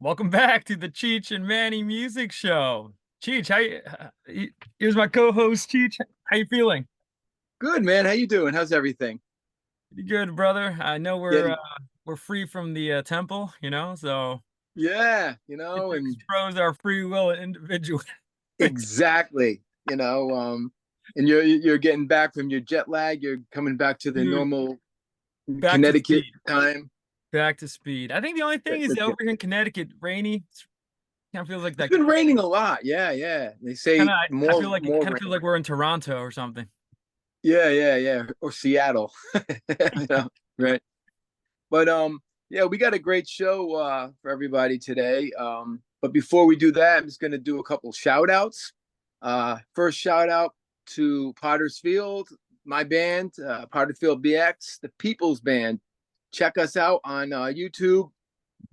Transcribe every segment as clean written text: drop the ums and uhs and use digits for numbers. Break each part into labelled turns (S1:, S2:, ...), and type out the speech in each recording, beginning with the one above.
S1: Welcome back to the Cheech and Manny Music Show. Cheech, here's my co-host Cheech. How you feeling?
S2: Good, man. How you doing? How's everything?
S1: Pretty good, brother. I know we're
S2: Getting,
S1: we're free from the temple, so
S2: yeah,
S1: get to
S2: and
S1: expose our free will and individual.
S2: exactly, and you're getting back from your jet lag. You're coming back to the
S1: Dude,
S2: normal
S1: back to
S2: Connecticut
S1: speed.
S2: time.
S1: Back to speed. I think the only thing is
S2: That's
S1: over
S2: good.
S1: here in Connecticut, rainy. Kind of feels like
S2: It's
S1: that.
S2: been raining a lot. Yeah, yeah. They
S1: Kind
S2: say
S1: of. I feel like it
S2: more
S1: kind of feels
S2: rain.
S1: like we're in Toronto or something.
S2: Yeah, yeah, yeah. Or Seattle, right? But yeah, we got a great show for everybody today. But before we do that, I'm just going to do a couple shout outs. First shout out to Potter's Field, my band, Potterfield BX, the People's Band. Check us out on YouTube.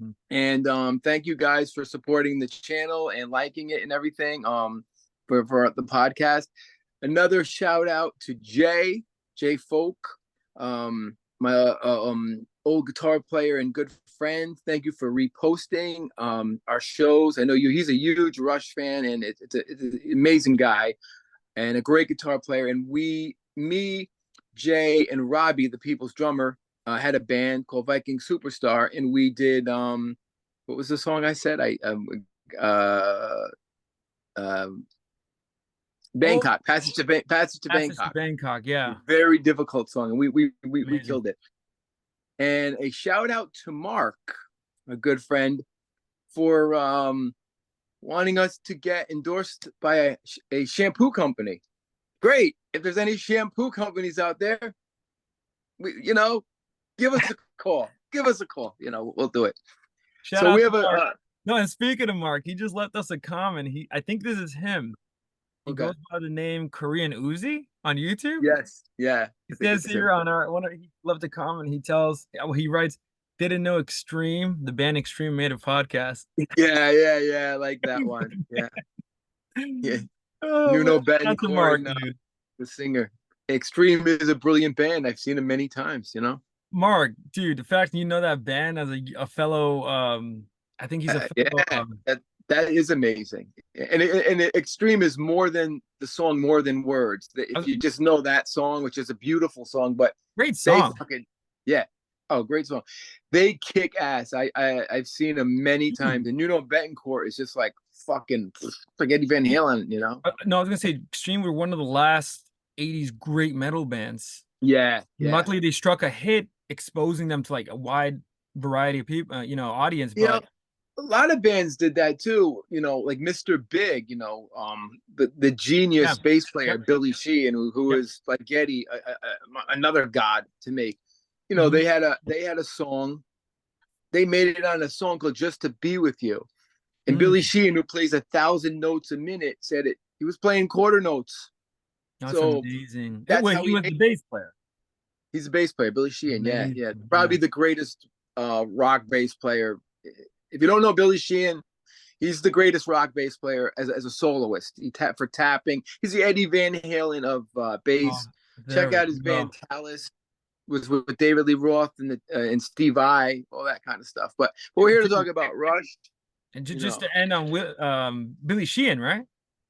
S1: Mhm.
S2: And thank you guys for supporting the channel and liking it and everything for the podcast. Another shout out to Jay Folk, my old guitar player and good friend. Thank you for reposting our shows. I know he's a huge Rush fan, and it's an amazing guy and a great guitar player. And me, Jay, and Robbie, the People's drummer, had a band called Viking Superstar, and we did what was the song I said? I uh, um,
S1: Oh,
S2: Bangkok, Passage to
S1: Passage to
S2: Bangkok.
S1: Bangkok. Yeah,
S2: Very difficult song, and we
S1: amazing.
S2: killed it. And a shout out to Mark, a good friend, for wanting us to get endorsed by a shampoo company. Great. If there's any shampoo companies out there, give us a call. Give us a call. We'll do it.
S1: Shout
S2: So
S1: out
S2: we
S1: to
S2: have a
S1: Mark. No, and speaking of Mark, he just left us a comment. I think this is him. He
S2: okay.
S1: goes by the name Korean Uzi on YouTube.
S2: Yes. Yeah.
S1: He
S2: I think
S1: says
S2: it's him.
S1: here on our one, he left a comment. He writes, didn't know Extreme, the band Extreme made a podcast.
S2: Yeah. Yeah. Yeah. I like that one. Yeah. Yeah.
S1: Oh man,
S2: Nuno
S1: shout out to
S2: Betancourt
S1: Mark,
S2: and
S1: dude.
S2: the singer. Extreme is a brilliant band. I've seen them many times.
S1: Mark, dude, the fact you know that band as a fellow, I think he's a
S2: Yeah,
S1: fellow.
S2: that is amazing. Extreme is more than the song, more than words. If you just know that song, which is a beautiful song, but
S1: Great
S2: they
S1: song.
S2: fucking yeah. Oh, great song. They kick ass. I've seen them many
S1: Dude,
S2: times, and Betancourt is just like fucking like Eddie Van Halen.
S1: no, I was gonna say Extreme were one of the last '80s great metal bands.
S2: Yeah,
S1: And
S2: yeah.
S1: luckily, they struck a hit, exposing them to like a wide variety of people, audience.
S2: You know,
S1: But
S2: a lot of bands did that too. Like Mr. Big. The
S1: yeah,
S2: genius bass player
S1: yep,
S2: Billy Sheehan, who
S1: yep.
S2: is like Getty, another god to me.
S1: Hmm.
S2: They had a song. They made it on a song called "Just to Be with You," and Billy
S1: Mm,
S2: Sheehan, who plays 1,000 notes a minute, said it. He was playing quarter notes,
S1: that's
S2: so
S1: amazing.
S2: that's
S1: Wait,
S2: how
S1: he
S2: he
S1: was
S2: made.
S1: the bass player.
S2: He's a bass player, Billy Sheehan. Yeah,
S1: Amazing.
S2: yeah,
S1: Yeah.
S2: probably the greatest rock bass player. If you don't know Billy Sheehan, he's the greatest rock bass player as a soloist. He tap for tapping. He's the Eddie Van Halen of
S1: Oh,
S2: bass.
S1: there
S2: Check
S1: we
S2: out his band
S1: go.
S2: Talus. Was with David Lee Roth and Steve I, all that kind of stuff. But we're here to
S1: Dude,
S2: talk about Rush.
S1: and
S2: You
S1: just
S2: know,
S1: to end on Billy Sheehan, right?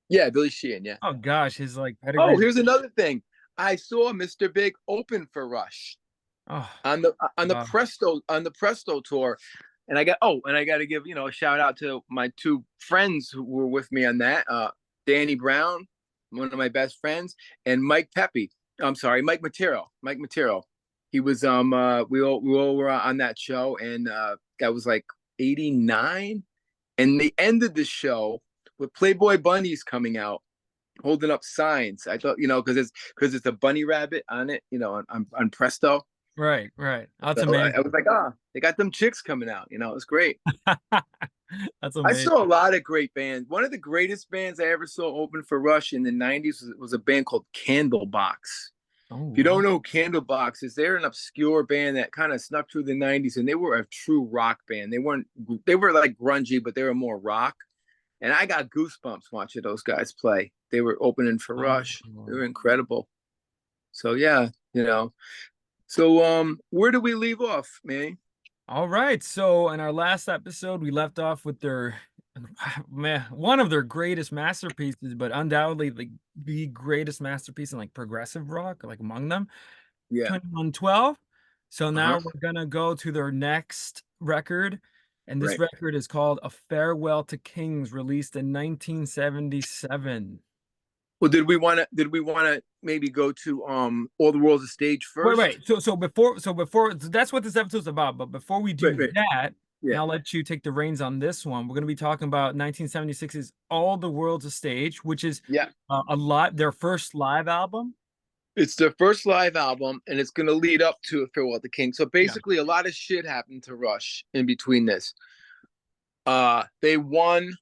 S2: yeah, Billy Sheehan. Yeah.
S1: Oh gosh, his like
S2: Oh,
S1: pedigree.
S2: here's another thing. I saw Mr. Big open for Rush
S1: Oh, wow.
S2: on the Presto tour, and I got to give a shout out to my two friends who were with me on that. Danny Brown, one of my best friends, and Mike Pepe. I'm sorry, Mike Matero. Mike Matero. He was we all were on that show, and that was like '89, and they ended the show with Playboy Bunnies coming out holding up signs. I thought, because it's a bunny rabbit on it, on Presto.
S1: Right, right. That's
S2: So I
S1: amazing.
S2: was like, they got them chicks coming out. It was great.
S1: That's
S2: I saw a
S1: amazing.
S2: lot of great bands. One of the greatest bands I ever saw open for Rush in the '90s was a band called Candlebox.
S1: Oh
S2: If you don't
S1: wow.
S2: know Candlebox is, they're an obscure band that kind of snuck through the '90s, and they were a true rock band. They were like grungy, but they were more rock. And I got goosebumps watching those guys play. They were opening for Rush. They
S1: Oh.
S2: were incredible. So yeah. So where do we leave off, man?
S1: All right. So in our last episode, we left off with their man, one of their greatest masterpieces, but undoubtedly the greatest masterpiece in like progressive rock, like among them,
S2: Yeah.
S1: 2112. So
S2: Uh-huh.
S1: now we're gonna go to their next record, and this
S2: Right.
S1: record is called A Farewell to Kings, released in 1977.
S2: Well, did we want to maybe go to All the World's a Stage
S1: Wait,
S2: first?
S1: wait. So before that's what this episode's about. But before we
S2: Right,
S1: do
S2: right.
S1: that, and
S2: Yeah.
S1: I'll let you take the reins on this one, we're going to be talking about 1976's All the World's a Stage, which is
S2: Yeah.
S1: their first live album.
S2: It's their first live album, and it's going to lead up to A Farewell to King. So
S1: Yeah.
S2: basically, a lot of shit happened to Rush in between this. They won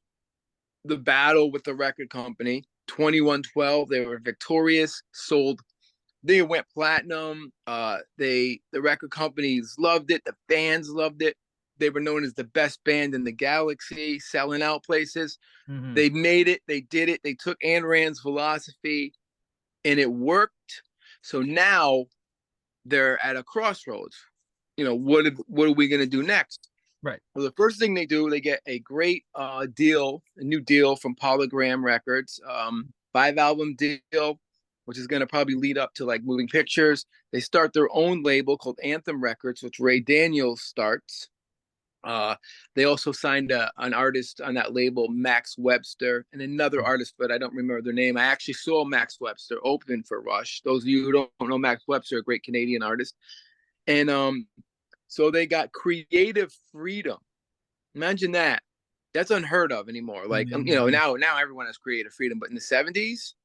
S2: the battle with the record company, 2112. They were victorious, sold. They went platinum. The record companies loved it. The fans loved it. They were known as the best band in the galaxy, selling out places.
S1: Hmm.
S2: They made it. They did it. They took Ayn Rand's philosophy, and it worked. So now they're at a crossroads. What are we going to do next?
S1: Right.
S2: Well, the first thing they do, they get a great deal, a new deal from Polygram Records, 5 album deal, which is going to probably lead up to like Moving Pictures. They start their own label called Anthem Records, which Ray Daniels starts. They also signed an artist on that label, Max Webster, and another artist, but I don't remember their name. I actually saw Max Webster open for Rush. Those of you who don't know Max Webster, a great Canadian artist. And so they got creative freedom. Imagine that. That's unheard of anymore. Like
S1: Mhm.
S2: now everyone has creative freedom, but in the '70s,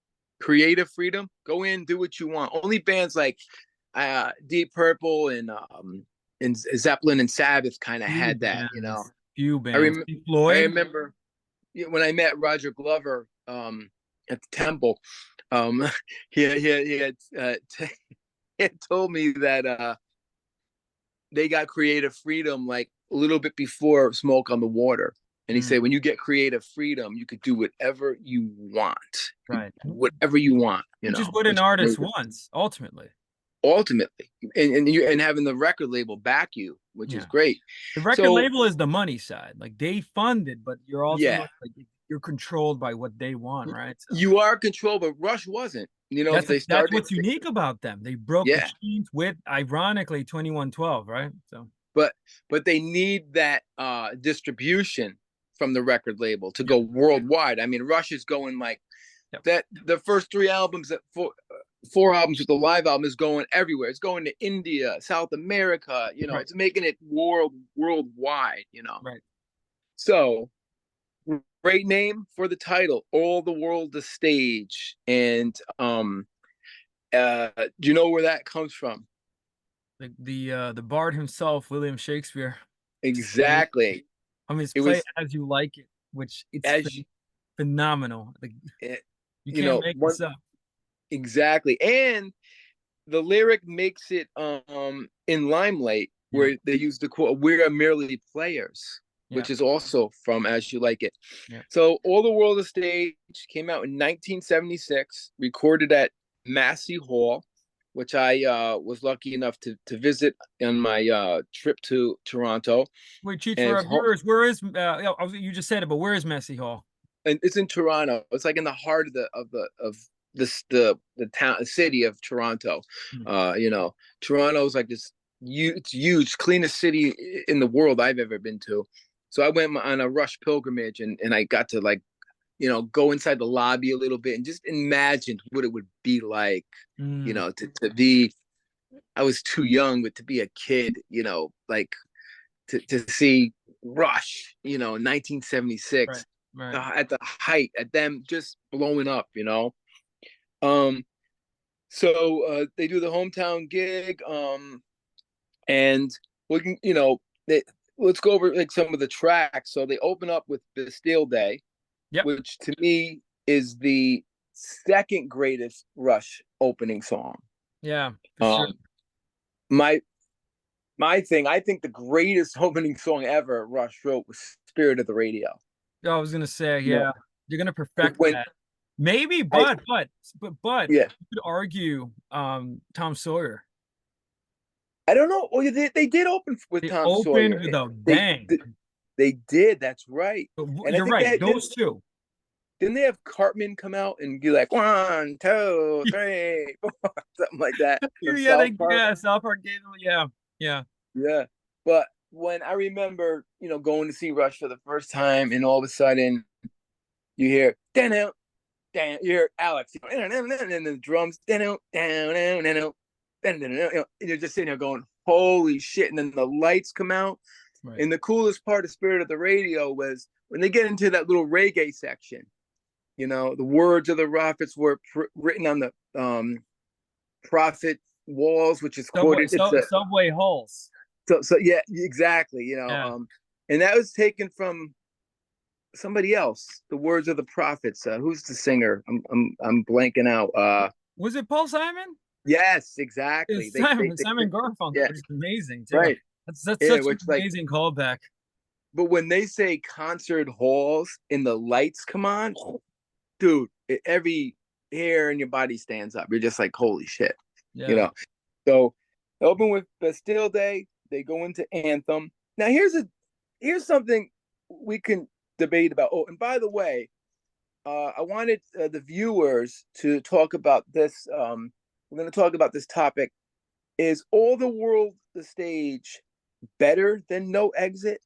S2: creative freedom, go in, do what you want. Only bands like Deep Purple and Zeppelin and Sabbath kind of
S1: Few
S2: had that.
S1: bands. Few
S2: I
S1: bands.
S2: rem-
S1: Pink
S2: I
S1: Floyd.
S2: remember when I met Roger Glover at the Temple. Um, he had told me that they got creative freedom like a little bit before Smoke on the Water. And he
S1: Mm,
S2: said, when you get creative freedom, you could do whatever you want,
S1: right.
S2: whatever you want,
S1: Which is what an
S2: which
S1: artist wants, ultimately.
S2: ultimately, and having the record label back you, which is
S1: Yeah.
S2: great.
S1: The record
S2: So
S1: label is the money side. Like they fund it, but you're
S2: yeah,
S1: ultimately like you're controlled by what they want, right? So
S2: you are controlled, but Rush wasn't. They
S1: that's
S2: started,
S1: what's unique about them. They broke the
S2: yeah,
S1: chains with, ironically, 2112, right? So
S2: but they need that distribution from the record label to
S1: yep,
S2: go worldwide. I mean, Rush is going like
S1: yep,
S2: that. The first 3 albums, that four albums with the live album, is going everywhere. It's going to India, South America.
S1: right,
S2: It's making it worldwide.
S1: right.
S2: So great name for the title, All the World the Stage. And do you know where that comes from?
S1: The bard himself, William Shakespeare, saying,
S2: Exactly.
S1: I mean, it's
S2: It
S1: play
S2: was
S1: as you like it, which it's
S2: as
S1: phenomenal. Like
S2: it,
S1: you can't make
S2: one
S1: this up.
S2: exactly. And the lyric makes it in Limelight,
S1: Yeah,
S2: where they use the quote, "We're merely players,"
S1: yeah,
S2: which is also from As You Like It.
S1: yeah.
S2: So All the World is Stage came out in 1976, recorded at Massey Hall, which I was lucky enough to visit on my trip to Toronto.
S1: Wait, Cheech,
S2: And
S1: for
S2: it's
S1: our viewers, where is you just said it, but where is Messy Hall?
S2: it's in Toronto. It's like in the heart of the town, the city of Toronto.
S1: Hmm.
S2: Toronto is like this it's huge, cleanest city in the world I've ever been to. So I went on a Rush pilgrimage, and I got to like go inside the lobby a little bit and just imagine what it would be like,
S1: Mm,
S2: to be. I was too young, but to be a kid, like to see Rush,
S1: right,
S2: 1976,
S1: right.
S2: at the height, at them just blowing up. Um, so they do the hometown gig, and we can, let's go over like some of the tracks. So they open up with Bastille Day,
S1: Yep.
S2: which to me is the second greatest Rush opening song.
S1: Yeah, for sure.
S2: Um, my my thing, I think the greatest opening song ever Rush wrote was "Spirit of the Radio."
S1: I was gonna say,
S2: You know,
S1: yeah, you're gonna perfect
S2: when
S1: that. Maybe,
S2: I
S1: but
S2: yeah,
S1: you could argue Tom Sawyer.
S2: I don't know. Oh, they did open with
S1: They
S2: Tom
S1: opened
S2: Sawyer.
S1: with a
S2: They
S1: bang.
S2: they did. That's right.
S1: But
S2: And I
S1: you're
S2: think they
S1: right,
S2: had,
S1: those two.
S2: didn't they have Cartman come out and be like 1, 2, 3, 4, something like that from
S1: Yeah,
S2: South Park?
S1: South Park gave them, yeah, yeah.
S2: Yeah. But when I remember, going to see Rush for the first time, and all of a sudden you hear down, down, you hear Alex, and then the drums, down, down, down, down, and you're just sitting there going, "Holy shit!" And then the lights come out,
S1: Right.
S2: and the coolest part of Spirit of the Radio was when they get into that little reggae section. The words of the prophets were written on the prophet walls, which is quoted. It's a
S1: Subway halls.
S2: so yeah, exactly.
S1: Yeah.
S2: And that was taken from somebody else. The words of the prophets. Who's the singer? I'm blanking out.
S1: Was it Paul Simon?
S2: Yes, exactly.
S1: It's
S2: They
S1: Simon Garfunkel,
S2: yeah,
S1: which is amazing too.
S2: right.
S1: That's
S2: Yeah,
S1: such an
S2: which like,
S1: amazing callback.
S2: but when they say concert halls and the lights come on, dude, every hair in your body stands up. You're just like, holy shit, you
S1: Yeah.
S2: know. So they open with Bastille Day. They go into Anthem. Now here's something we can debate about. Oh, and by the way, I wanted the viewers to talk about this. We're going to talk about this topic. Is All the World the Stage better than No Exit?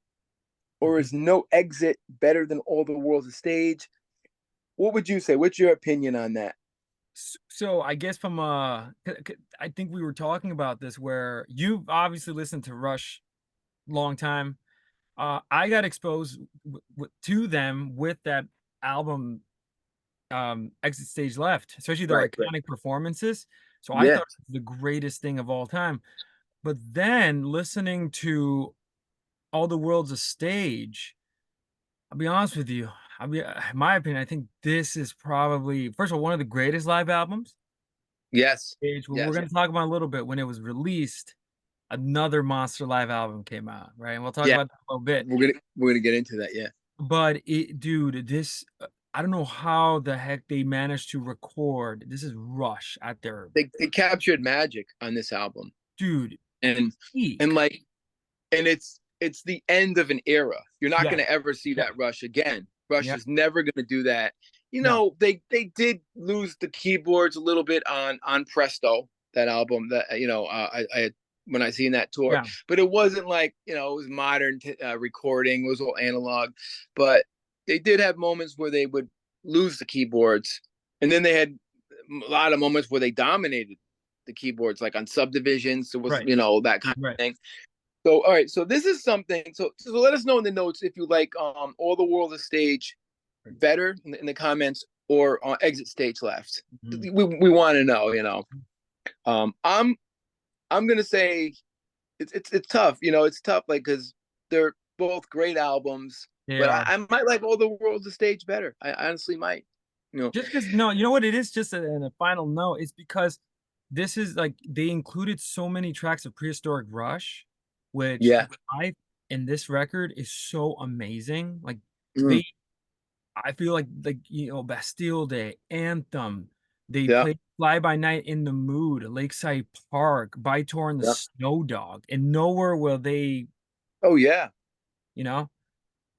S2: Or
S1: Mhm.
S2: is No Exit better than All the World's the Stage? What would you say? What's your opinion on that?
S1: So I guess from I think we were talking about this where you've obviously listened to Rush long time. I got exposed to them with that album, Exit Stage Left, especially their
S2: Right, right.
S1: iconic performances. So I
S2: Yeah.
S1: thought it was the greatest thing of all time. But then listening to All the World's a Stage, I'll be honest with you. In my opinion, I think this is probably, first of all, one of the greatest live albums.
S2: Yes.
S1: Age, when we're
S2: Yes.
S1: going to talk about in a little bit, when it was released, another monster live album came out, right? And we'll talk
S2: Yeah.
S1: about that in a little bit.
S2: We're gonna get into that. Yeah.
S1: But dude, I don't know how the heck they managed to record. This is Rush at their,
S2: They captured magic on this album,
S1: dude,
S2: and
S1: peak.
S2: and like and it's the end of an era. You're not
S1: Yeah,
S2: gonna ever see
S1: yeah,
S2: that Rush again. Rush
S1: yeah.
S2: is never gonna do that.
S1: No,
S2: They did lose the keyboards a little bit on Presto, that album that I when I seen that tour,
S1: yeah,
S2: but it wasn't like it was modern recording. It was all analog, but they did have moments where they would lose the keyboards, and then they had a lot of moments where they dominated the keyboards, like on Subdivisions. It was
S1: right,
S2: that kind of
S1: right.
S2: thing. So, all right. So this is something. So let us know in the notes if you like All the World is Stage better in the comments, or on Exit Stage Left.
S1: Mhm.
S2: We want to know. Um, I'm I'm gonna say it's tough. It's tough, like, because they're both great albums,
S1: They
S2: but
S1: are.
S2: I might like All the World is Stage better. I honestly might. You know.
S1: Just because, no, you know what it is, just in a final note, it's because this is like they included so many tracks of Prehistoric Rush, which
S2: Yeah.
S1: I in this record is so amazing. Like
S2: Mm,
S1: they I feel like Bastille Day, Anthem, they
S2: yeah.
S1: played Fly By Night in the Mood, Lakeside Park, Bytor and the
S2: Yeah.
S1: Snow Dog, and nowhere will they,
S2: Oh yeah.
S1: you know?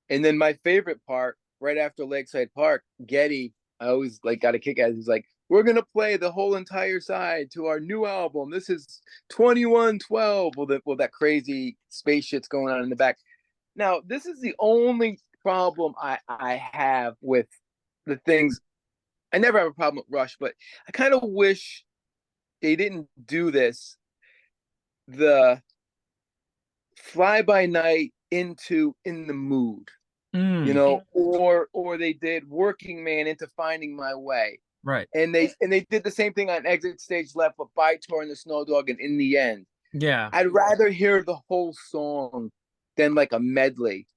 S2: And then my favorite part, right after Lakeside Park, Getty, I always like got a kick out. He's like, "We're gonna play the whole entire side to our new album. This is 2112." Well, that crazy space shit's going on in the back. Now, this is the only problem I have with the things. I never have a problem with Rush, but I kind of wish they didn't do this. The fly by night into In the Mood,
S1: Mm,
S2: or they did Working Man into Finding My Way.
S1: right.
S2: And they did the same thing on Exit Stage Left with By Tour and the Snow Dog and In the End.
S1: Yeah.
S2: I'd rather hear the whole song than like a medley,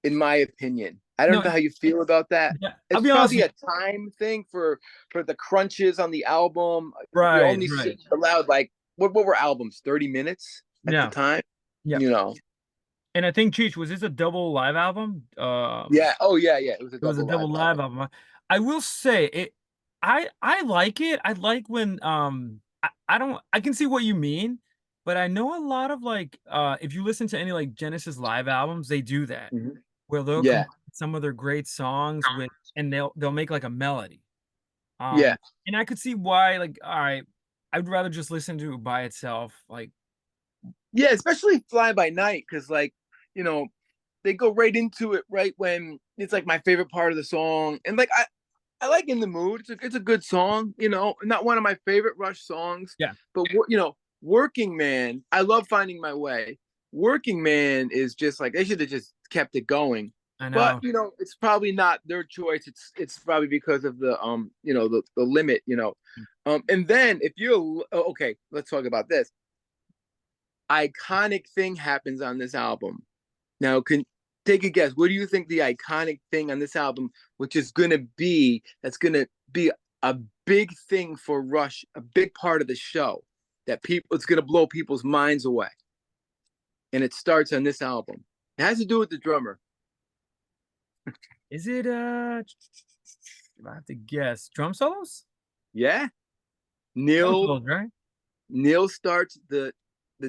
S2: in my opinion. I don't
S1: No,
S2: know how you feel about that.
S1: yeah, I'll
S2: It's
S1: be honest
S2: probably
S1: with
S2: a time thing for the crunches on the album.
S1: you.
S2: You're
S1: Right,
S2: only
S1: right.
S2: allowed, like, what were albums? 30 minutes at the
S1: Yeah,
S2: time,
S1: yeah.
S2: you know.
S1: And I think Cheech, was this a double live album?
S2: Yeah. Oh yeah, yeah. It was a
S1: It was a
S2: double
S1: double
S2: live
S1: live
S2: album.
S1: album. I will say it. I like it. I like when I don't. I can see what you mean. but I know a lot of like if you listen to any like Genesis live albums, they do that
S2: Mhm.
S1: where they'll
S2: Yeah,
S1: combine some of their great songs with and they'll make like a melody.
S2: yeah,
S1: And I could see why like all right, I'd rather just listen to it by itself. Like
S2: yeah. Especially Fly By Night, because like you know they go right into it right when it's like my favorite part of the song, and like I like In the Mood. It's a good song, not one of my favorite Rush songs,
S1: yeah,
S2: but Working Man, I love Finding My Way. Working Man is just like they should have just kept it going.
S1: I
S2: But
S1: know.
S2: it's probably not their choice. It's probably because of the limit. And then if you're okay, let's talk about this. Iconic thing happens on this album. Now, can take a guess. What do you think the iconic thing on this album, which is gonna be that's gonna be a big thing for Rush, a big part of the show that people it's gonna blow people's minds away. And it starts on this album. It has to do with the drummer.
S1: Is it I have to guess. Drum solos?
S2: Yeah.
S1: Drum
S2: Neil
S1: solos, right?
S2: Neil starts the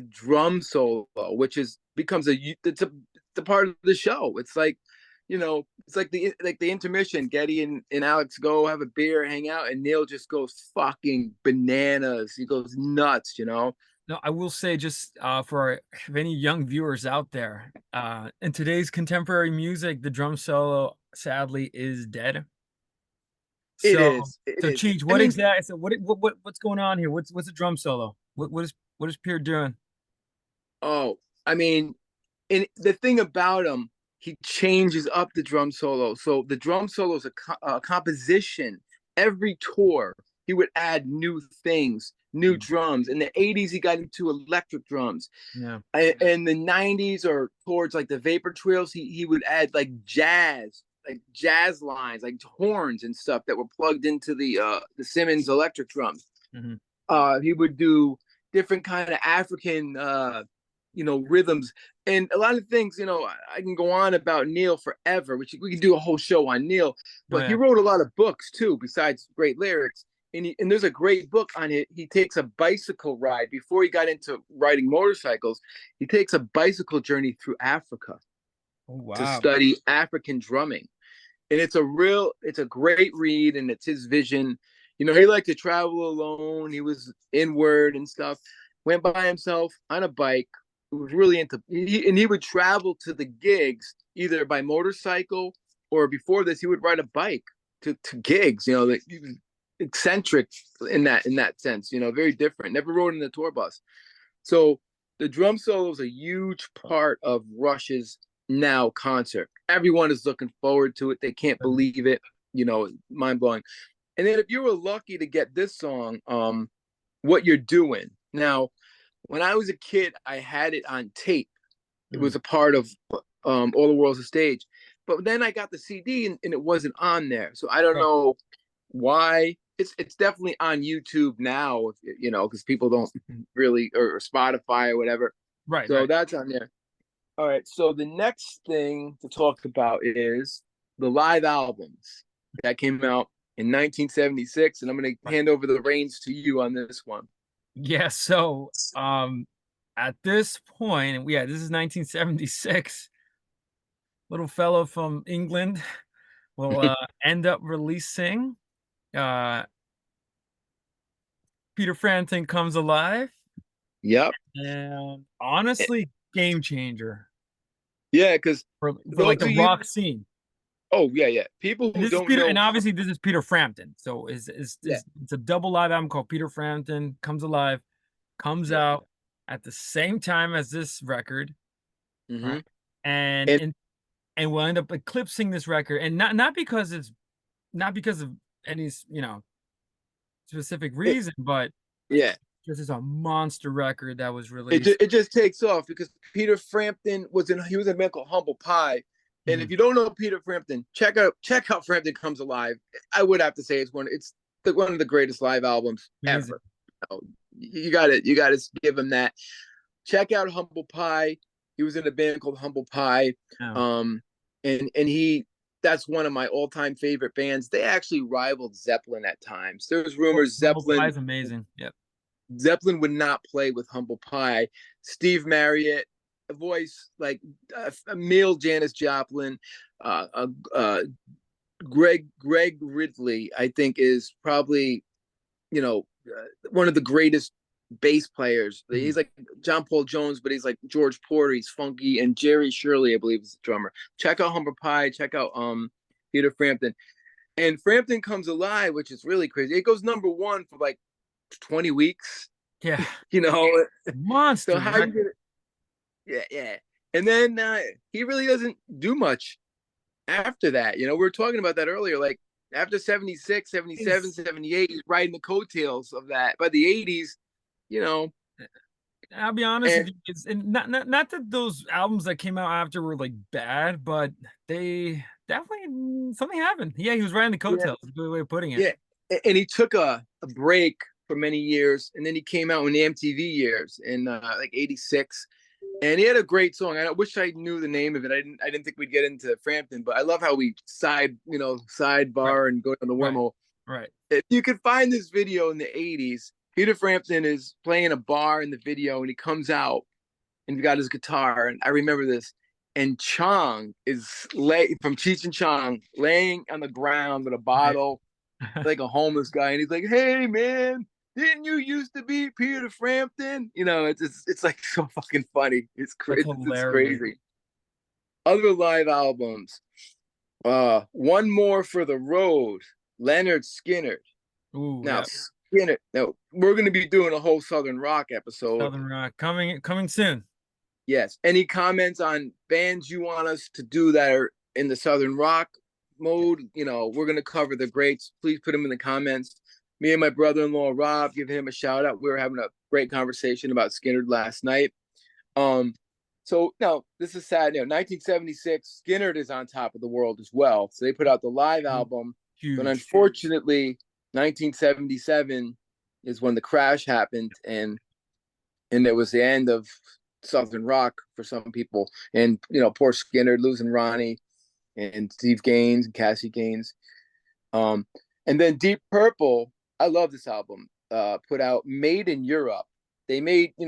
S2: drum solo, which is becomes it's the part of the show. It's like, it's like the intermission. Getty and Alex go have a beer, hang out, and Neil just goes fucking bananas. He goes nuts.
S1: No, I will say just for any young viewers out there, in today's contemporary music, the drum solo sadly is dead.
S2: It
S1: So,
S2: is. It
S1: so
S2: is.
S1: Cheech,
S2: I
S1: what
S2: mean,
S1: exactly? So what's going on here? What's a drum solo? What is Pierre doing?
S2: oh, I mean, and the thing about him, he changes up the drum solo. So the drum solo is a composition. Every tour, he would add new things, new
S1: Mm,
S2: drums. In the '80s, he got into electric drums.
S1: yeah,
S2: In the '90s, or towards like the Vapor Trails, he would add like jazz lines, like horns and stuff that were plugged into the Simmons electric drums.
S1: hmm,
S2: He would do different kind of African rhythms, and a lot of things. I can go on about Neil forever, which we could do a whole show on Neil.
S1: oh
S2: But he
S1: yeah,
S2: wrote a lot of books too, besides great lyrics. And there's a great book on it. He takes a bicycle ride before he got into riding motorcycles. He takes a bicycle journey through Africa
S1: oh
S2: to
S1: wow,
S2: study African drumming, and it's a great read, and it's his vision. He liked to travel alone. He was inward and stuff. Went by himself on a bike. He was really and he would travel to the gigs either by motorcycle, or before this he would ride a bike to gigs. He was eccentric in that sense. Very different. Never rode in a tour bus. So the drum solo is a huge part of Rush's now concert. Everyone is looking forward to it. They can't believe it. Mind blowing. And then if you were lucky to get this song, What You're Doing. Now, when I was a kid, I had it on tape. It
S1: mm,
S2: was a part of All the World's a Stage. But then I got the CD, and it wasn't on there. So I don't
S1: right,
S2: know why. It's definitely on YouTube now, because people don't really, or Spotify or whatever.
S1: right,
S2: So
S1: right.
S2: that's on there. All right. So the next thing to talk about is the live albums that came out in 1976, and I'm going to
S1: Right.
S2: hand over the reins to you on this one.
S1: Yeah, so at this point, yeah, this is 1976. Little fellow from England will end up releasing uh Peter Frampton Comes Alive,
S2: Yep.
S1: and honestly, game changer
S2: Yeah, because
S1: for like
S2: those
S1: the
S2: of you,
S1: rock scene.
S2: oh yeah, yeah, people
S1: And
S2: who
S1: this is
S2: don't
S1: Peter, and
S2: know,
S1: obviously this is Peter Frampton. So
S2: yeah,
S1: it's a double live album called Peter Frampton Comes Alive, comes
S2: yeah,
S1: out at the same time as this record,
S2: hmm
S1: right? And
S2: and
S1: and and will end up eclipsing this record, and not because of any specific
S2: it,
S1: reason, but
S2: yeah,
S1: this is a monster record that was
S2: it
S1: released.
S2: just, it just takes off because Peter Frampton he was in a band called Humble Pie. And
S1: Mhm.
S2: if you don't know Peter Frampton, check out Frampton Comes Alive. I would have to say one of the greatest live albums
S1: Amazing.
S2: ever. You got to give him that. Check out Humble Pie. He was in a band called Humble Pie.
S1: Yeah.
S2: Um, and he that's one of my all-time favorite bands. They actually rivaled Zeppelin at times. There's rumors
S1: Humble Pie
S2: Zeppelin
S1: is amazing. Yep.
S2: Zeppelin would not play with Humble Pie. Steve Marriott, a voice like a male Janis Joplin, uh, uh, uh, Greg Ridley, I think is probably one of the greatest bass players.
S1: Mm.
S2: He's like John Paul Jones, but he's like George Porter. He's funky, and Jerry Shirley, I believe, is the drummer. Check out Humber Pie. Check out Peter Frampton. And Frampton Comes Alive, which is really crazy. It goes number one for like 20 weeks.
S1: Yeah,
S2: You know, so
S1: monster
S2: how you
S1: record.
S2: gonna? Yeah, yeah. And then he really doesn't do much after that. We were talking about that earlier. Like after 76, 77,
S1: Is
S2: 78, he's riding the coattails of that. By the 80s, you know,
S1: I'll be honest with
S2: and
S1: you, it's and not that those albums that came out after were like bad, but they definitely something happened. Yeah, he was riding the
S2: yeah,
S1: coattails. Is a good way of putting it.
S2: yeah. And he took a break for many years, and then he came out in the MTV years in like 86. And he had a great song. I wish I knew the name of it. I didn't think we'd get into Frampton, but I love how we
S1: Right,
S2: sidebar and go down the
S1: right,
S2: wormhole.
S1: right.
S2: If you could find this video in the 80s, Peter Frampton is playing a bar in the video, and he comes out and he got his guitar. And I remember this. And Chong is from Cheech and Chong laying on the ground with a
S1: Right.
S2: bottle, like a homeless guy. And he's like, "Hey, man, didn't you used to be Peter Frampton?" It's like so fucking funny.
S1: That's
S2: It's
S1: hilarious.
S2: crazy. Other live albums. One More for the Road, Leonard Skinner.
S1: Ooh,
S2: Now
S1: yeah.
S2: Skinner. Now we're gonna be doing a whole Southern Rock episode.
S1: Southern Rock coming soon.
S2: Yes. Any comments on bands you want us to do that are in the Southern Rock mode? We're gonna cover the greats. Please put them in the comments. Me and my brother-in-law Rob, give him a shout out. We were having a great conversation about Skinner last night. Um, so now this is sad. 1976, Skinner is on top of the world as well. So they put out the live
S1: Ooh,
S2: album, but
S1: huge.
S2: unfortunately, 1977 is when the crash happened, and it was the end of Southern rock for some people. And poor Skinner losing Ronnie and Steve Gaines and Cassie Gaines. Um, and then Deep Purple, I love this album. Put out Made in Europe. They made a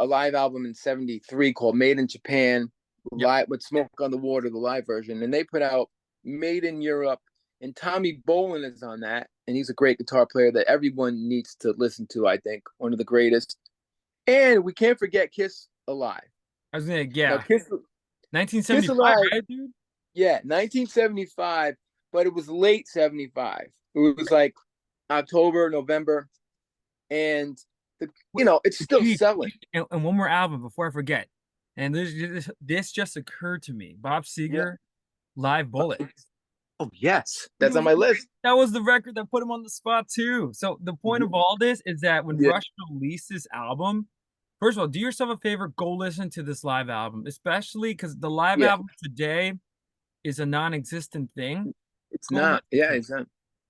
S2: live album in '73 called Made in Japan,
S1: Yep.
S2: live with Smoke on the Water, the live version, and they put out Made in Europe. And Tommy Bolin is on that, and he's a great guitar player that everyone needs to listen to. I think one of the greatest. And we can't forget Kiss Alive.
S1: I was gonna,
S2: Now,
S1: yeah.
S2: Kiss
S1: 1975,
S2: Alive,
S1: right, dude?
S2: yeah, 1975, but it was late 75. It was like October, November, and
S1: Wait,
S2: it's still
S1: Cheech,
S2: selling.
S1: and one more album before I forget. And this just occurred to me. Bob
S2: Yeah.
S1: Seger, Live Bullet.
S2: Oh yes, that's on
S1: Dude,
S2: my list.
S1: that was the record that put him on the spot too. So the point of all this is that when
S2: Yeah,
S1: Rush released this album, first of all, do yourself a favor, go listen to this live album, especially because the live
S2: yeah.
S1: album today is a non-existent thing.
S2: It's
S1: Go
S2: not.
S1: listen
S2: Yeah,
S1: to it.
S2: it's not.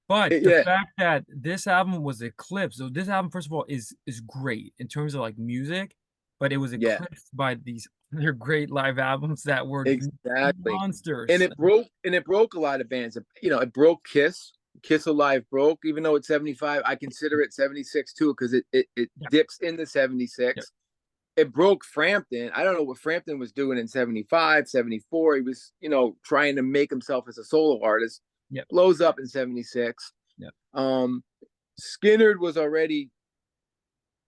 S1: But the
S2: Yeah,
S1: fact that this album was eclipsed, so this album, first of all, is great in terms of like music, but it was
S2: yeah.
S1: eclipsed by these other great live albums that were
S2: Exactly. And
S1: monsters.
S2: it broke a lot of bands. It broke Kiss. Kiss Alive broke, even though it's 75. I consider it 76 too, because it
S1: Yeah,
S2: dips into
S1: yeah,
S2: 76. It broke Frampton. I don't know what Frampton was doing in 75, 74. He was, trying to make himself as a solo artist.
S1: yeah,
S2: Blows up in 76.
S1: yeah.
S2: Um, Skinner was already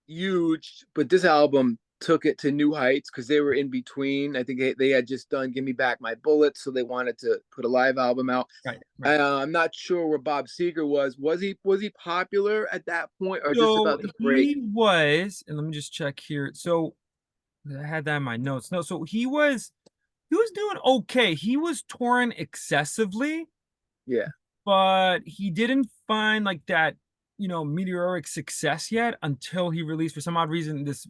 S2: huge, but this album took it to new heights because they were in between. I think they had just done "Give Me Back My Bullets," so they wanted to put a live album out.
S1: Right, right.
S2: I'm not sure where Bob Seger was. Was he popular at that point, or just
S1: So
S2: about to break?
S1: he was, and let me just check here. So I had that in my notes. No, so he was doing okay. He was touring excessively,
S2: Yeah,
S1: but he didn't find like that, meteoric success yet until he released for some odd reason this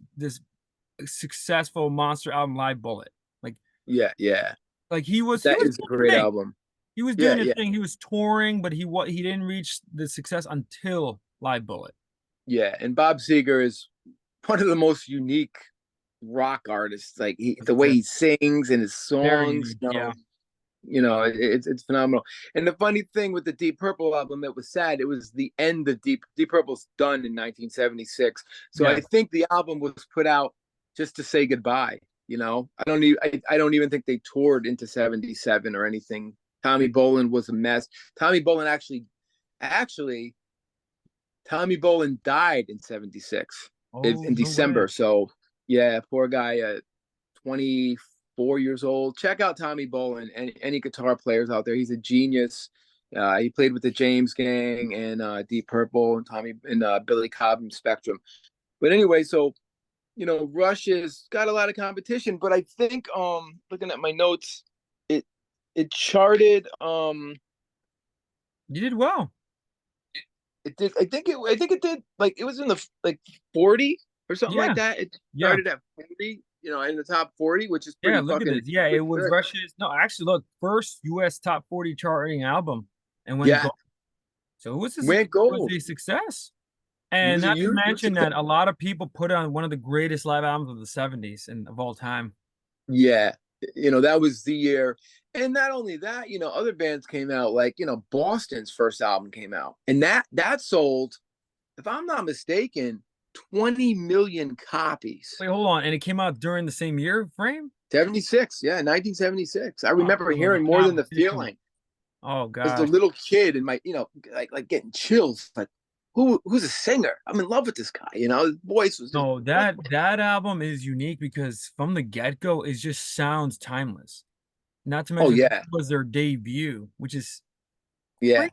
S1: successful monster album, Live Bullet. Like
S2: yeah, yeah.
S1: like he
S2: That
S1: was
S2: is a
S1: doing his
S2: great
S1: thing.
S2: album.
S1: He was
S2: Yeah,
S1: doing his
S2: yeah,
S1: thing. He was touring, but he didn't reach the success until Live Bullet.
S2: yeah. And Bob Seger is one of the most unique rock artists. Like the way
S1: Very,
S2: he sings and his
S1: very
S2: songs.
S1: unique. Yeah.
S2: It's phenomenal. And the funny thing with the Deep Purple album, it was sad. It was the end of Deep Purple's done in 1976. So
S1: Yeah.
S2: I think the album was put out just to say goodbye. I don't even think they toured into 77 or anything. Tommy Bolin was a mess. Tommy Bolin actually Tommy Bolin died in 76
S1: Oh,
S2: in
S1: no way.
S2: December. So yeah, poor guy, 24 years old. Check out Tommy Bolin. Any guitar players out there, he's a genius. He played with the James Gang and Deep Purple and Tommy and Billy Cobb and Spectrum. But anyway, so Rush has got a lot of competition, but I think looking at my notes, it it charted
S1: You did well.
S2: it did I think it did, like, it was in the like 40 or something like
S1: Yeah.
S2: that. It
S1: Yeah.
S2: started at 40, in the top 40, which is
S1: Yeah.
S2: pretty
S1: Look at
S2: fucking
S1: this. Yeah. It was
S2: good.
S1: Rush's, no, actually, look, first US top 40 charting album and went
S2: Yeah,
S1: gold. So it
S2: went
S1: was
S2: gold.
S1: a success.
S2: It
S1: And
S2: was a
S1: not to
S2: huge
S1: mention
S2: success.
S1: that a lot of people put on one of the greatest live albums of the 70s and of all time.
S2: Yeah, that was the year. And not only that, other bands came out, like, Boston's first album came out, and that sold, if I'm not mistaken, 20 million copies.
S1: Wait, hold on. And it came out during the same year frame?
S2: 76, yeah, 1976. I
S1: Oh,
S2: remember
S1: so the
S2: hearing More Than the
S1: competition.
S2: Feeling
S1: Oh
S2: as a
S1: gosh.
S2: little kid, and my, like getting chills, like, who's a singer? I'm in love with this guy. His voice was just
S1: No,
S2: what?
S1: that album is unique because from the get-go, it just sounds timeless. Not to
S2: Oh
S1: mention this
S2: yeah,
S1: was their debut, which is
S2: yeah.
S1: great.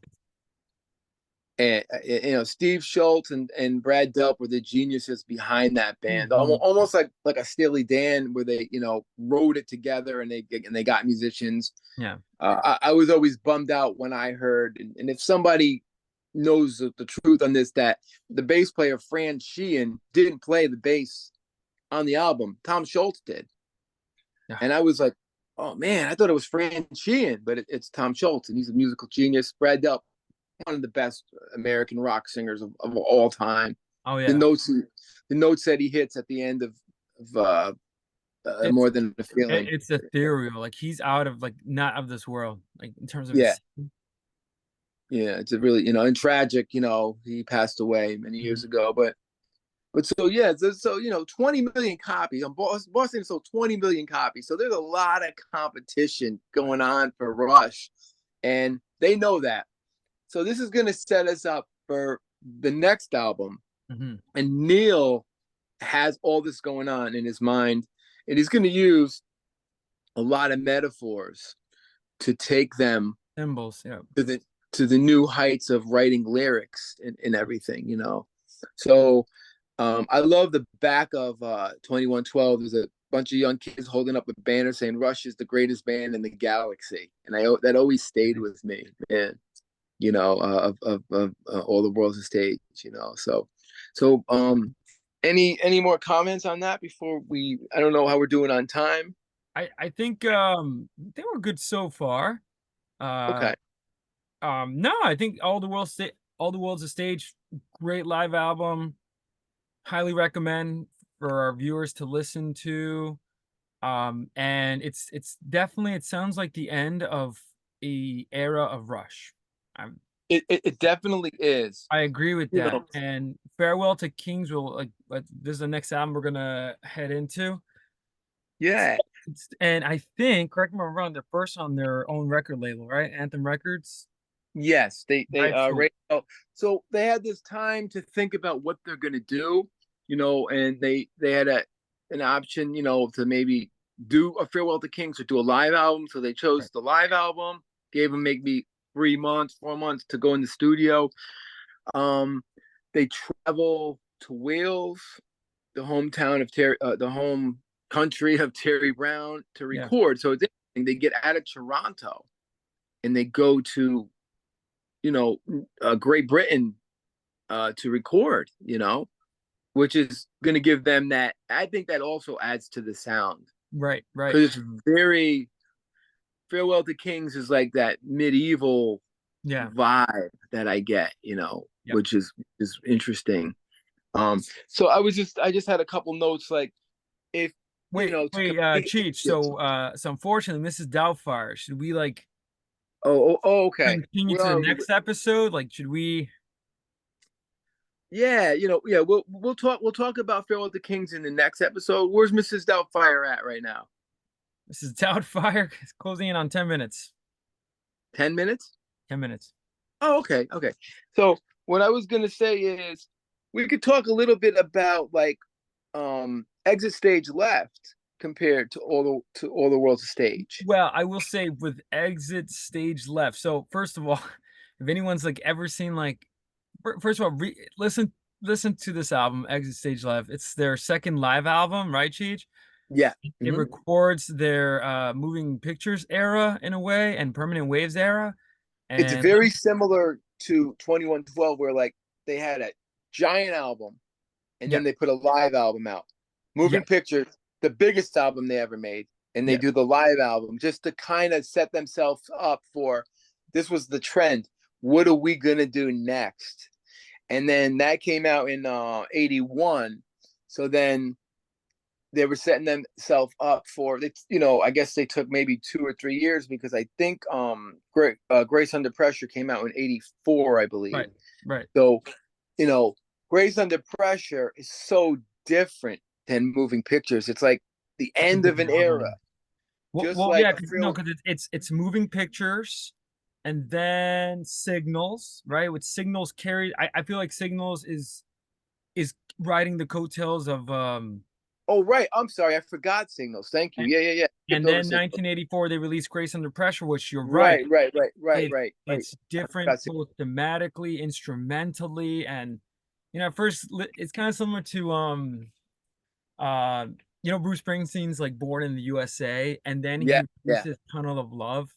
S2: And Steve Schultz and Brad Delp were the geniuses behind that band,
S1: Mhm.
S2: almost like a Steely Dan, where they wrote it together, and they got musicians.
S1: Yeah.
S2: I was always bummed out when I heard, and if somebody knows the truth on this, that the bass player Fran Sheehan didn't play the bass on the album. Tom Schultz did,
S1: Yeah.
S2: and I was like, oh man, I thought it was Fran Sheehan, but it's Tom Schultz, and he's a musical genius. Brad Delp, one of the best American rock singers of all time.
S1: Oh
S2: The
S1: yeah.
S2: notes the notes that he hits at the end of
S1: It's
S2: More Than a Feeling.
S1: it's ethereal. Like he's out of like not of this world. Like in terms of
S2: Yeah,
S1: his.
S2: yeah, it's a really, and tragic. He passed away many years
S1: Mhm.
S2: ago, but so yeah, so 20 million copies. Boston sold 20 million copies, so there's a lot of competition going on for Rush, and they know that. So this is going to set us up for the next album.
S1: Mhm.
S2: And Neil has all this going on in his mind, and he's going to use a lot of metaphors to take them
S1: Symbols. Yeah.
S2: to the new heights of writing lyrics and everything. So I love the back of 2112. There's a bunch of young kids holding up a banner saying Rush is the greatest band in the galaxy, and that always stayed with me, man. Of all the world's a stage. So any more comments on that before we? I don't know how we're doing on time.
S1: I think we're good so far. Uh
S2: Okay.
S1: no, I think all the world's a stage, great live album. Highly recommend for our viewers to listen to. And it's definitely it sounds like the end of a era of Rush. I'm
S2: It definitely is.
S1: I agree with
S2: You
S1: that.
S2: know.
S1: And Farewell to Kingsville, like this is the next album we're gonna head into.
S2: Yeah.
S1: And I think, correct me if I'm wrong, they're first on their own record label, right? Anthem Records.
S2: Yes. They
S1: Right. So
S2: right. So they had this time to think about what they're gonna do. And they had an option, to maybe do a Farewell to Kings or do a live album. So they
S1: right.
S2: chose the live album. Gave them maybe 3 months, 4 months to go in the studio. Um, they travel to Wales, the home country of Terry Brown, to
S1: Yeah.
S2: record. So it's interesting. They get out of Toronto and they go to, Great Britain, to record. Which is going to give them that. I think that also adds to the sound,
S1: Right, right.
S2: because it's very Farewell to Kings is like that medieval
S1: Yeah.
S2: vibe that I get,
S1: Yep.
S2: which is interesting. So I just had a couple notes, like, if
S1: Wait,
S2: to
S1: wait,
S2: compete.
S1: Cheech. So unfortunately, Mrs. Doubtfire. Should we like
S2: Okay.
S1: continue to the
S2: Well,
S1: next episode? Like, should we?
S2: yeah, yeah. We'll talk about Farewell with the Kings in the next episode. Where's Mrs. Doubtfire at right now?
S1: Mrs. Doubtfire is closing in on 10 minutes.
S2: 10 minutes.
S1: 10 minutes.
S2: Oh, okay, okay. So what I was gonna say is we could talk a little bit about like exit stage left compared to all the world's stage.
S1: Well, I will say with exit stage left. So first of all, if anyone's like ever seen like, first of all, listen to this album, Exit Stage Left. It's their second live album, right, Cheech?
S2: Yeah.
S1: It
S2: Hmm.
S1: records their moving pictures era in a way and permanent waves era.
S2: It's
S1: And
S2: very similar to 2112, where like they had a giant album and
S1: yeah,
S2: then they put a live album out.
S1: yeah,
S2: Moving Pictures, the biggest album they ever made, and they
S1: yeah,
S2: do the live album just to kind of set themselves up for this was the trend. What are we gonna do next? And then that came out in 81. So then they were setting themselves up for it. I guess they took maybe 2 or 3 years because I think Grace Under Pressure came out in 84, I believe.
S1: right, right.
S2: So, you know, Grace Under Pressure is so different than Moving Pictures. It's like the end of an era, just
S1: Well,
S2: like
S1: yeah,
S2: a
S1: because no,
S2: film.
S1: because it's moving pictures, and then signals, right? With signals carried, I feel like signals is riding the coattails of
S2: Oh, right. I'm sorry. I forgot Signals. Thank you.
S1: and,
S2: Yeah, yeah, yeah. Skipped
S1: and
S2: over
S1: then
S2: Signals.
S1: 1984 they released Grace Under Pressure, which you're right.
S2: Right, right, right, right,
S1: It
S2: right, right.
S1: it's
S2: I
S1: different
S2: forgot Signals.
S1: both thematically, instrumentally, and at first it's kind of similar to uh Bruce Springsteen's like Born in the USA, and then
S2: Yeah,
S1: he
S2: yeah,
S1: releases Tunnel of Love.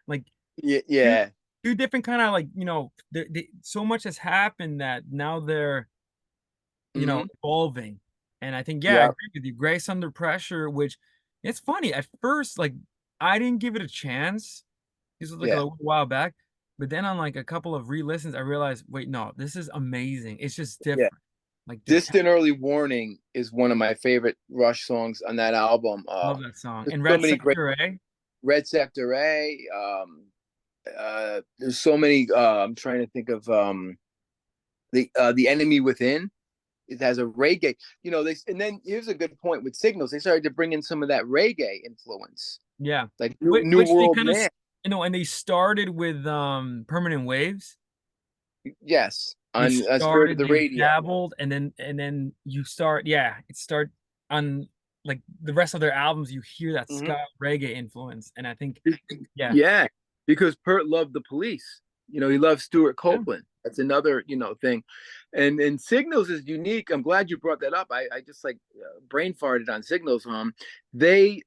S1: Like
S2: yeah,
S1: two
S2: yeah.
S1: two different kind of like so much has happened that now they're
S2: Hmm.
S1: evolving. And I think, yeah, I
S2: Yeah,
S1: agree with you. Grace Under Pressure, which it's funny at first, like I didn't give it a chance. This was like a
S2: yeah,
S1: little while back, but then on like a couple of re-listens I realized, wait, no, this is amazing. It's just
S2: yeah.
S1: different. Like the
S2: Distant Early Warning is one of my favorite Rush songs on that album.
S1: love that song.
S2: There's
S1: And
S2: so
S1: Red
S2: many great
S1: Sector A.
S2: Red Sector A. There's so many. I'm trying to think of the Enemy Within. It has a reggae. They and then here's a good point with Signals. They started to bring in some of that reggae influence,
S1: Yeah.
S2: like New
S1: Which they
S2: World
S1: kind of,
S2: Man.
S1: and they started with Permanent Waves.
S2: Yes,
S1: They
S2: on Spirit of
S1: started,
S2: the
S1: they
S2: Radio.
S1: dabbled, and then you start, yeah, it start on like the rest of their albums, you hear that ska
S2: Hmm.
S1: reggae influence. And I think, yeah,
S2: Yeah, because Pert loved the Police. He loved Stuart
S1: yeah,
S2: Copeland. That's another thing, and Signals is unique. I'm glad you brought that up. I just like brain farted on Signals. They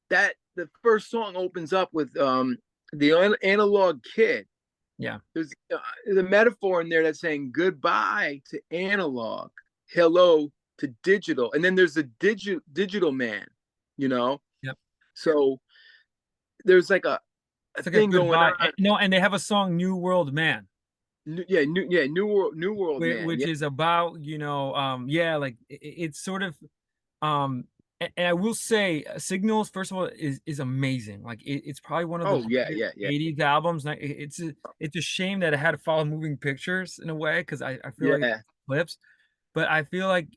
S2: that the first song opens up with the analog kid.
S1: yeah,
S2: There's a metaphor in there that's saying goodbye to analog, hello to digital, and then there's a digital man. You know,
S1: yep.
S2: so there's like a
S1: It's like a
S2: thing going
S1: goodbye.
S2: on.
S1: No, and they have a song, New World Man,
S2: Yeah, New World Man.
S1: which
S2: Yeah.
S1: is about, yeah, like it's sort of, and I will say, Signals, first of all, is amazing. Like it's probably one of the
S2: Oh yeah,
S1: greatest
S2: yeah, yeah,
S1: 80s albums. It's a shame that it had to follow Moving Pictures in a way, because I feel like it's
S2: yeah,
S1: clips, but I feel like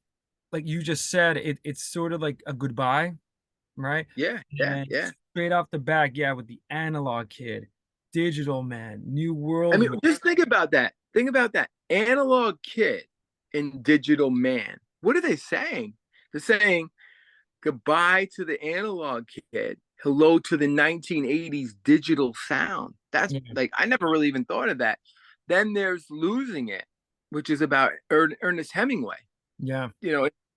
S1: you just said, it's sort of like a goodbye, right?
S2: yeah, yeah,
S1: And
S2: yeah.
S1: straight off the back, yeah, with the analog kid, digital man, new
S2: I
S1: world
S2: mean,
S1: man.
S2: just think about that. Think about that. Analog kid and digital man. What are they saying? They're saying goodbye to the analog kid. Hello to the 1980s digital sound. That's
S1: Yeah,
S2: like I never really even thought of that. Then there's Losing It, which is about Ernest Hemingway.
S1: yeah,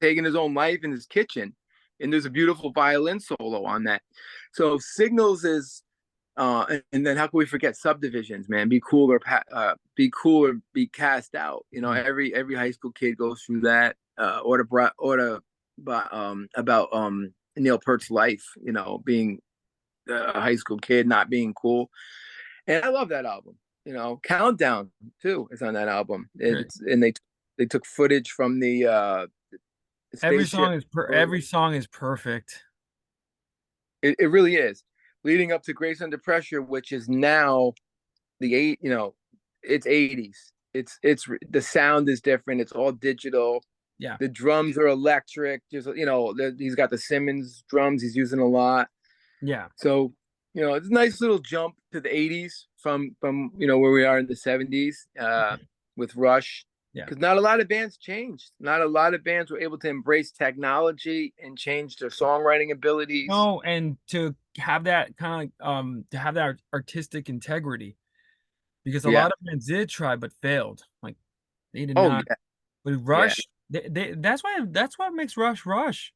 S2: Taking his own life in his kitchen, and there's a beautiful violin solo on that. So Signals is, and then how can we forget Subdivisions, man? Be cool or be cast out.
S1: yeah,
S2: Every high school kid goes through that. About Neil Peart's life, being a high school kid, not being cool, and I love that album. Countdown too is on that album.
S1: great.
S2: And they took footage from the Spaceship.
S1: Every song is perfect.
S2: It really is. Leading up to Grace Under Pressure, which is now the eight, it's 80s. It's the sound is different. It's all digital.
S1: Yeah.
S2: The drums are electric. Just he's got the Simmons drums he's using a lot.
S1: Yeah.
S2: So it's a nice little jump to the 80s from where we are in the 70s with Rush.
S1: Yeah.
S2: Because not a lot of bands changed. Not a lot of bands were able to embrace technology and change their songwriting abilities.
S1: No, and to have that kind of to have that artistic integrity, because a
S2: Yeah.
S1: lot of bands did try but failed. Like they did
S2: Oh
S1: not.
S2: yeah.
S1: But
S2: Yeah.
S1: Rush, that's what makes Rush Rush.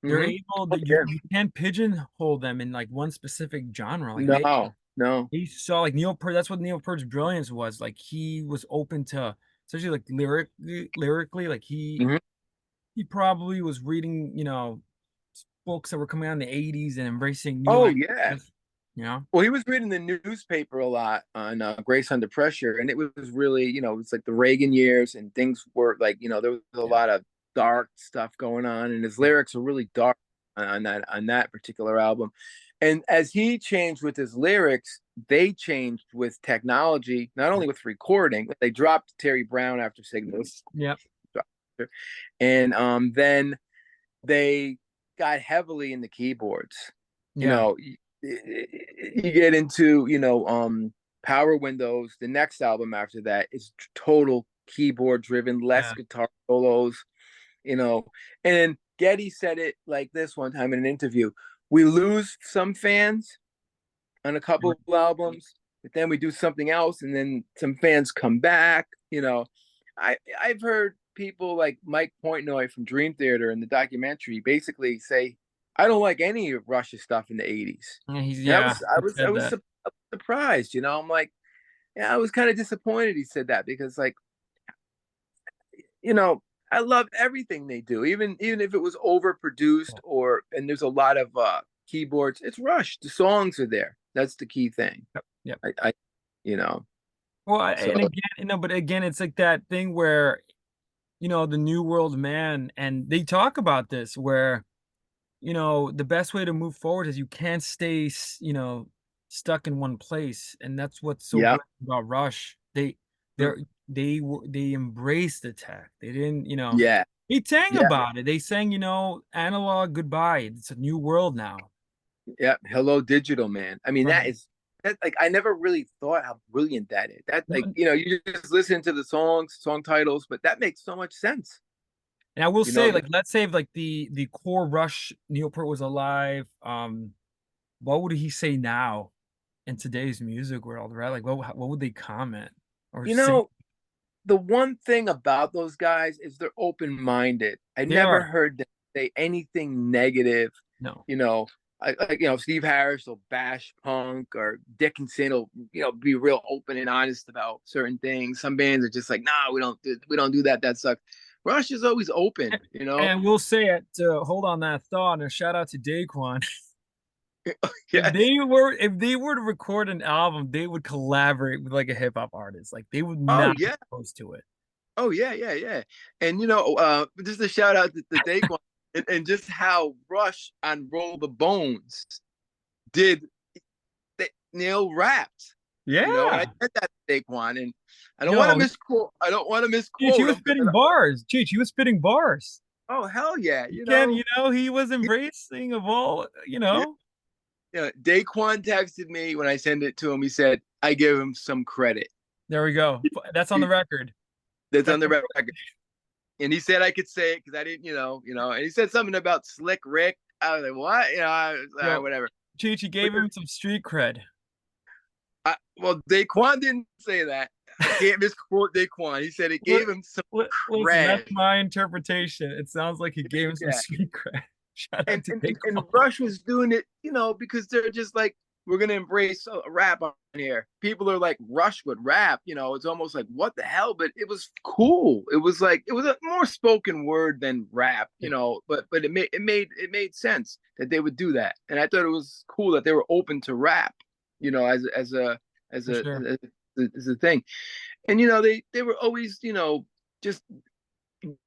S1: They're
S2: Mm-hmm.
S1: able
S2: Oh,
S1: that
S2: yeah.
S1: you can't pigeonhole them in like one specific genre. Like
S2: No, no.
S1: they saw like Neil Peart. That's what Neil Peart's brilliance was. Like he was open to, especially like lyrically, like
S2: Mm-hmm.
S1: he probably was reading, books that were coming out in the 80s and embracing new
S2: Oh yeah.
S1: ideas, you know?
S2: Well, he was reading the newspaper a lot on Grace Under Pressure, and it was really, it's like the Reagan years, and things were like, there was a
S1: Yeah,
S2: lot of dark stuff going on, and his
S1: yeah,
S2: lyrics are really dark on that particular album. And as he changed with his lyrics, they changed with technology, not only with recording. They dropped Terry Brown after Signals,
S1: yeah,
S2: and then they got heavily in the keyboards. You
S1: yeah,
S2: know, you get into, Power Windows. The next album after that is total keyboard driven, less
S1: yeah.
S2: guitar solos, you know. And Getty said it like this one time in an interview. We lose some fans on a couple of albums, but then we do something else, and then some fans come back. I've heard people like Mike Portnoy from Dream Theater in the documentary basically say, "I don't like any of Rush's stuff in the '80s," and I
S1: Yeah,
S2: was I
S1: he
S2: was I
S1: said
S2: was
S1: that.
S2: surprised. I'm like, yeah, I was kind of disappointed he said that because like you know. I love everything they do, even if it was overproduced and there's a lot of keyboards. It's Rush. The songs are there. That's the key thing.
S1: Yep, yep.
S2: I you know.
S1: Well,
S2: So
S1: and again, but again, it's like that thing where, the new world man, and they talk about this where, the best way to move forward is you can't stay, stuck in one place. And that's what's so
S2: yeah,
S1: great about Rush.
S2: mm,
S1: They embraced the tech. They didn't,
S2: yeah,
S1: they sang
S2: yeah,
S1: about it. They sang, analog goodbye. It's a new world now.
S2: yeah. Hello, digital man. I mean,
S1: Right.
S2: that like I never really thought how brilliant that is. That
S1: No,
S2: like you just listen to the song titles, but that makes so much sense.
S1: and I will
S2: You know,
S1: say, like, let's say if like the core Rush Neil Peart was alive, what would he say now in today's music world, right? Like, what would they comment or
S2: you
S1: say?
S2: know, the one thing about those guys is they're open minded. I
S1: They
S2: never
S1: are.
S2: heard them say anything negative.
S1: No.
S2: You know, Steve Harris will bash punk, or Dickinson will be real open and honest about certain things. Some bands are just like, nah, we don't do that. That sucks. Rush is always open.
S1: And we'll say it to hold on that thought, and a shout out to Daquan.
S2: Yes.
S1: If they were to record an album, they would collaborate with like a hip hop artist. Like they would
S2: Oh
S1: not be
S2: yeah.
S1: opposed to it.
S2: Oh yeah, yeah, yeah. And just a shout out to Daquan and just how Rush on Roll the Bones did Neil rapped. And I
S1: Yeah.
S2: said that to Daquan, and I don't want to
S1: Yo,
S2: misquote. I don't want to
S1: Cheech, he
S2: misquote
S1: was
S2: him
S1: spitting
S2: because
S1: bars. Cheech, he was spitting bars.
S2: oh hell yeah,
S1: You can, he was
S2: yeah,
S1: embracing of all,
S2: yeah, yeah. Daquan texted me when I sent it to him. He said I give him some credit.
S1: There we go. That's on the record.
S2: That's
S1: That's
S2: on the record, and he said I could say it because I didn't, And he said something about Slick Rick. I was like, what? I was
S1: yo,
S2: whatever.
S1: Cheech, he gave him some street cred.
S2: Well, Daquan didn't say that. I can't misquote Daquan. He said it
S1: Li-
S2: gave him some
S1: Listen, that's
S2: cred.
S1: my interpretation. It sounds like he gave him some
S2: Yeah.
S1: street cred. Shout out
S2: and
S1: to
S2: and, and
S1: Daquan.
S2: Rush was doing it, because they're just like, we're gonna embrace a rap on here. People are like, Rush would rap, it's almost like what the hell, but it was cool. It was like it was a more spoken word than rap, but it made sense that they would do that, and I thought it was cool that they were open to rap, as a as
S1: For
S2: a
S1: sure.
S2: as a thing, and they were always just